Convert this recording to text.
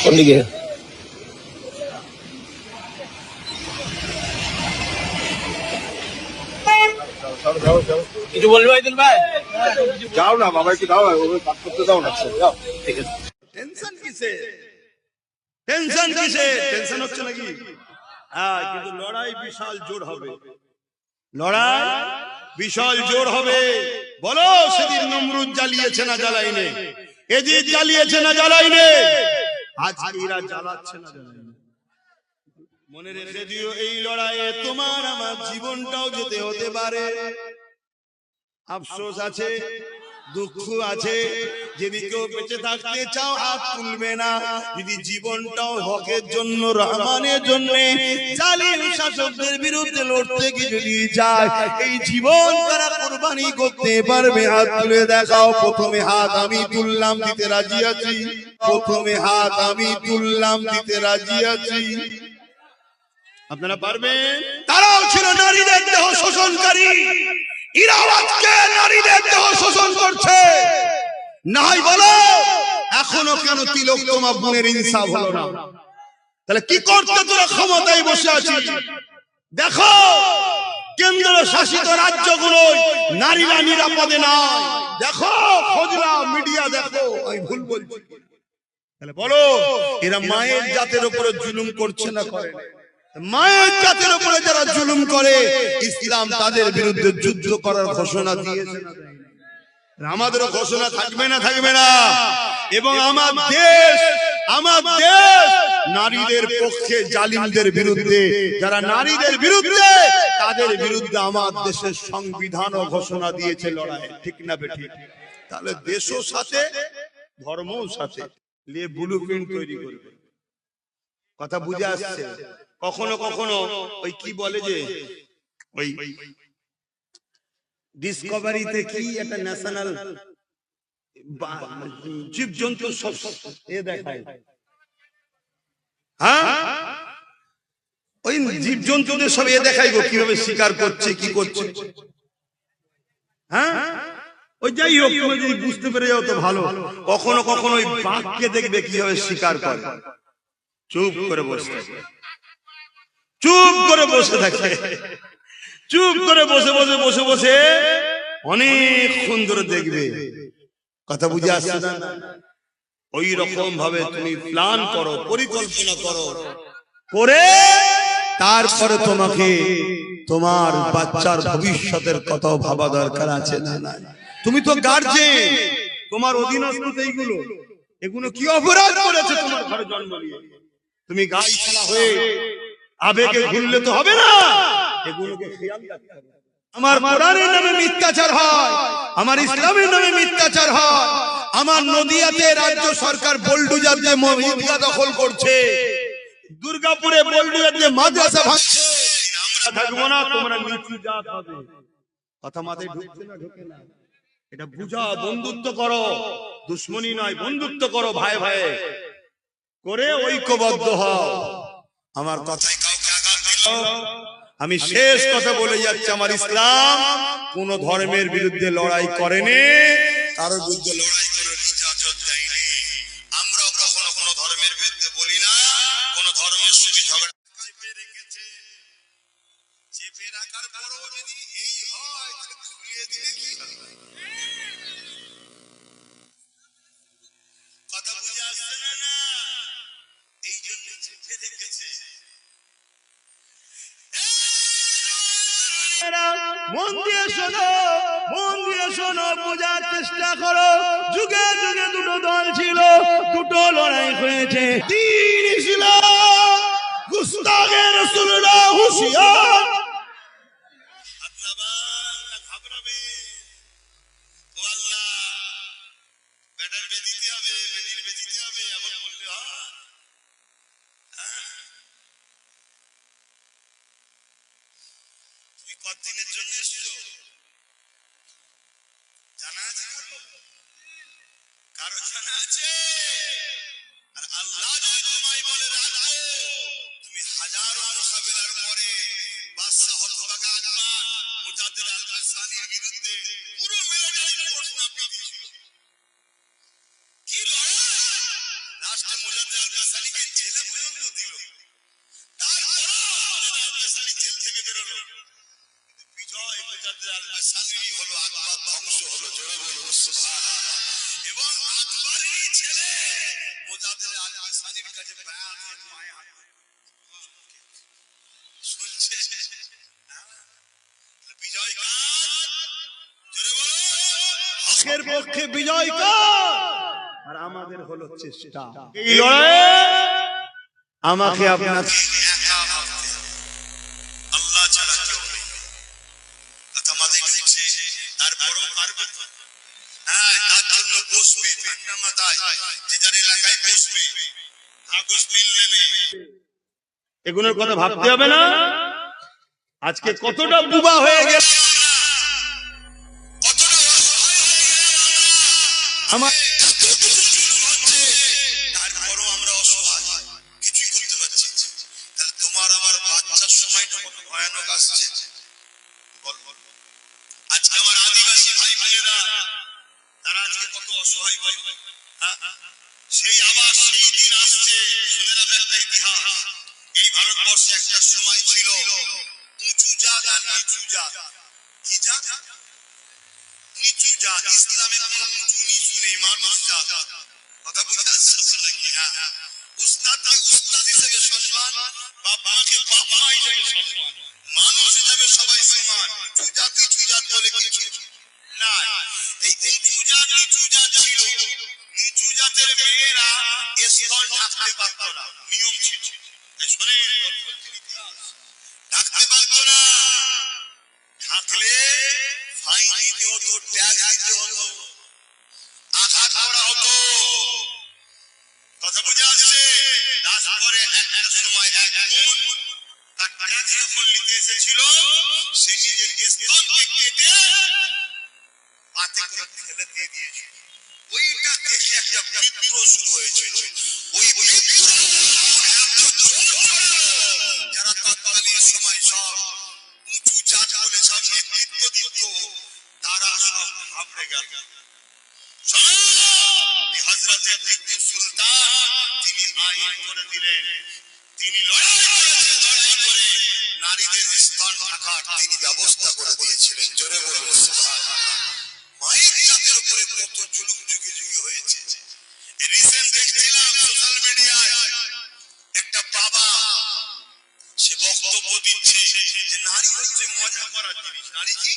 কোনদিকে? কিছু বলবে ভাই? ভাই যাও না বাবা, একটু দাও, কাজ করতে দাও না। যাও, ঠিক আছে। টেনশন কিসে? টেনশন কিসে? টেনশন হচ্ছে নাকি? হ্যাঁ, কিন্তু লড়াই বিশাল জোর হবে। লড়াই বিশাল জোর হবে। বলো, সেদিন নমরুদ জ্বালিয়েছে না জ্বালাইনে? এজিদ জ্বালিয়েছে না জ্বালাইনে? আজকে এরা জ্বালাচ্ছে না জ্বালাইনে? মনে রেখে দিও, এই লড়াইয়ে তোমার আমার জীবনটাও যেতে হতে পারে। আফসোস আছে, দুঃখ আছে। যদি কেউ বেঁচে থাকতে চাও হাত তুলবে না। যদি জীবনটাও হকের জন্য, রহমানের জন্য, জালিম শাসকদের বিরুদ্ধে লড়তে কি যদি যায়, এই জীবন তারা কুরবানি করতে পারবে? হাত তুলে দেখাও। প্রথমে হাত আমি তুললাম, দিতে রাজি আছি। প্রথমে হাত আমি তুললাম, দিতে রাজি আছি। আপনারা পারবেন? তারাও ছিল নারীদের দেহ শোষণকারী, এরাও আজকে নারীদের দেহ শোষণ করছে। নাই বলো, এখনো কেন তিলক তোমার বোনের ইনসাফ হলো না? তাহলে কি করতে তোরা ক্ষমতায় বসে আছিস? দেখো, কেন্দ্র শাসিত রাজ্যগুলোয় নারীরা নিরাপদে নয়। দেখো, খোঁজলা মিডিয়া, দেখো। আমি ভুল বলছি? তাহলে বলো, এরা মায়ের জাতের উপরে জুলুম করছে না করে? মায়ের জাতের উপরে যারা জুলুম করে, ইসলাম তাদের বিরুদ্ধে যুদ্ধ করার ঘোষণা দিয়েছে। আমাদেরও ঘোষণা থাকবে না? থাকবে না? এবং আমার দেশ নারীদের পক্ষে, জালিমদের বিরুদ্ধে, যারা নারীদের বিরুদ্ধে, তাদের বিরুদ্ধে আমার দেশের সংবিধানও ঘোষণা দিয়েছে লড়াই। ঠিক না বেঠিক? তাহলে দেশও সাথে, ধর্মও সাথে, নিয়ে ব্লুপ্রিন্ট তৈরি করবে। কথা বুঝে আসছে? কখনো কখনো ওই কি বলে যে, ওই ডিসকভারিতে কি একটা ন্যাশনাল জীবজন্তু সব এ দেখায়, হ্যাঁ, ওই জীবজন্তুদের সব এ দেখাইব কিভাবে শিকার করছে, কি করছে। হ্যাঁ, ওই যাই হোক, তুমি যদি বুঝতে পেরে যাও তো ভালো। কখনো কখনো ওই বাঘকে দেখবে কিভাবে শিকার করে, চুপ করে বসে থাকে, চুপ করে বসে থাকে, চুপ করে বসে বসে বসে বসে অনেক সুন্দর দেখবে। কথা বুঝে আসছে না? ওই রকম ভাবে তুমি প্ল্যান করো, পরিকল্পনা করো, করে তারপরে তোমাকে তোমার বাচ্চার ভবিষ্যতের কথাও ভাবা দরকার আছে না? না, তুমি তো গার্জেন, তোমার অধীনস্থ এইগুলো, এগুলো কি অপরাধ করেছে তোমার ঘরে জন্ম নিয়ে? তুমি গাই খেলা হয়ে আবেগে ঘুরলে তো হবে না, এগুলোকে খেয়াল রাখতে হবে। আমার কোরআনের নামে মিথ্যাচার হয়, আমার ইসলামের নামে মিথ্যাচার হয়। আমার নদিয়াতে রাজ্য সরকার বোলডুজার দিয়ে ঈদগাহ দখল করছে, দুর্গাপুরে বোলডুজার দিয়ে মাদ্রাসা ভাঙছে। আমরা থাকবো না, তোমরা নিচু জাত হবে। কথা মাথায় ঢুকছে না? ঢুকে না? এটা বুঝাও, বন্ধুত্ব করো, দুশ্মনী নয়, বন্ধুত্ব করো, ভাই ভাই করে ঐক্যবদ্ধ হও। আমার কথাই কাউকে আঘাত দিল? আমি শেষ কথা বলে যাচ্ছি, আমার ইসলাম কোন ধর্মের বিরুদ্ধে লড়াই করেনি, কারো বিরুদ্ধে লড়াই করার ইজাজত দেয়নি। আমরাও কখনো কোনো ধর্মের বিরুদ্ধে বলি না, কোন ধর্মের সঙ্গে ঝগড়া রেখেছে। চেপে রাখার পরও যদি এই হয়, খুলিয়ে দিলে কি হবে? কথা বুঝে আসছে না? এই জন্য চেপে রেখেছে। মন দিয়ে শোনো, মন দিয়ে শোনো, বোঝার চেষ্টা করো। যুগে যুগে দুটো দল ছিল, দুটো লড়াই হয়েছে। দিন ইসলাম, গুস্তাগে রাসূলুল্লাহ হুঁশিয়ার। ঘাবড়াবে ও আল্লাহ, ব্যাটার বেদিতে হবে, বেদির বেদিতে হবে, এমন বললে হয়? তুমি কতদিনের জন্য এসছো জানা আছে? কারো জানা আছে? আর আল্লাহ যদি তোমায় বলে রাখো, তুমি হাজারো মোকাবেলার পরে বাদশা হতভাগা আকবর মুজাদ্দিদ আল-কাসানির বিরুদ্ধে পুরো মিলিটারি ফোর্স নামিয়ে দিয়েছিল। কি লড়াই! লাস্টে মুজাদ্দিদ আল-কাসানি শুনছে বিজয় হকের পক্ষে বিজয় আর আমাদের হলো চেষ্টা। এই লড়াইয়ে আমাকে আপনার আল্লাহ ছাড়া কেউ নেই। আমাদের কাছে তারপরও পারবে। হ্যাঁ, তার জন্য বসবে ঠান্ডা মাথায়, যে যার এলাকায় বসবে, কাগজ পেন নেবে, এগুলোর কথা ভাবতে হবে না। আজকে কতটা বুবা হয়ে গেল, আমার তারপরও আমরা অসহায়, কিছুই করতে পারছি। তাহলে তোমার আমার বাচ্চার সময়টা কত ভয়ানক আসছে। আজকে আমার আদিবাসী ভাই বোনেরা তারা আজকে কত অসহায় বল। সেই আবার সেই দিন আসছে। শুনে রাখো একটা ইতিহাস, এই ভারতবর্ষে একটা সময় ছিল উঁচু জাত আর নিচু জাত। কি জাত? নিচু জাত। ইসলামে কোনো উঁচু নিচু নেই, মানুষ জাত। কথা বুঝে আসছে নাকি? উস্তাদকে উস্তাদ হিসেবে সম্মান, বাবাকে বাবা হিসেবে সম্মান, মানুষ হিসেবে সবাই সমান। উঁচু জাত নিচু জাত বলে কিছু না। এই উঁচু জাত নিচু জাত ছিল। নিচু জাতের মেয়েরা স্তন ঢাকতে পারত না, নিয়ম ছিল। ঢাকতে পারত না, ঢাকলে ফাইন দিতে হতো, ট্যাক্স দিতে হতো, আঘাত করা হতো। কথা বুঝে আসছে? তারপরে একটা সময় এক বোন তার ট্যাক্স যখন নিতে এসেছিল, সে নিজের স্তনকে কেটে পাতে করে ফেলে দিয়ে দিয়েছিল। ওইটা দেখে একটা বিদ্রোহ শুরু হয়েছিল। ওই যারা তৎকালীন সময় সব উঁচু জাত বলে সব নেতৃত্ব দিত, তারা সব ঘাবড়ে গেল। হযরতে টিপু সুলতান তিনি আইন করে দিলেন। তিনি লড়াই করে নারীদের স্তন ঢাকার তিনি ব্যবস্থা করে দিয়েছিলেন। জোরে বলুন সুবহানাল্লাহ। মাইক জাতের উপরে কত জুলুম যুগে যুগে হয়েছে। রিসেন্ট দেখছিলাম সোশ্যাল মিডিয়ায় একটা বাবা, সে বক্তব্য দিচ্ছে যে নারী হচ্ছে মজা করার জিনিস। নারী কি?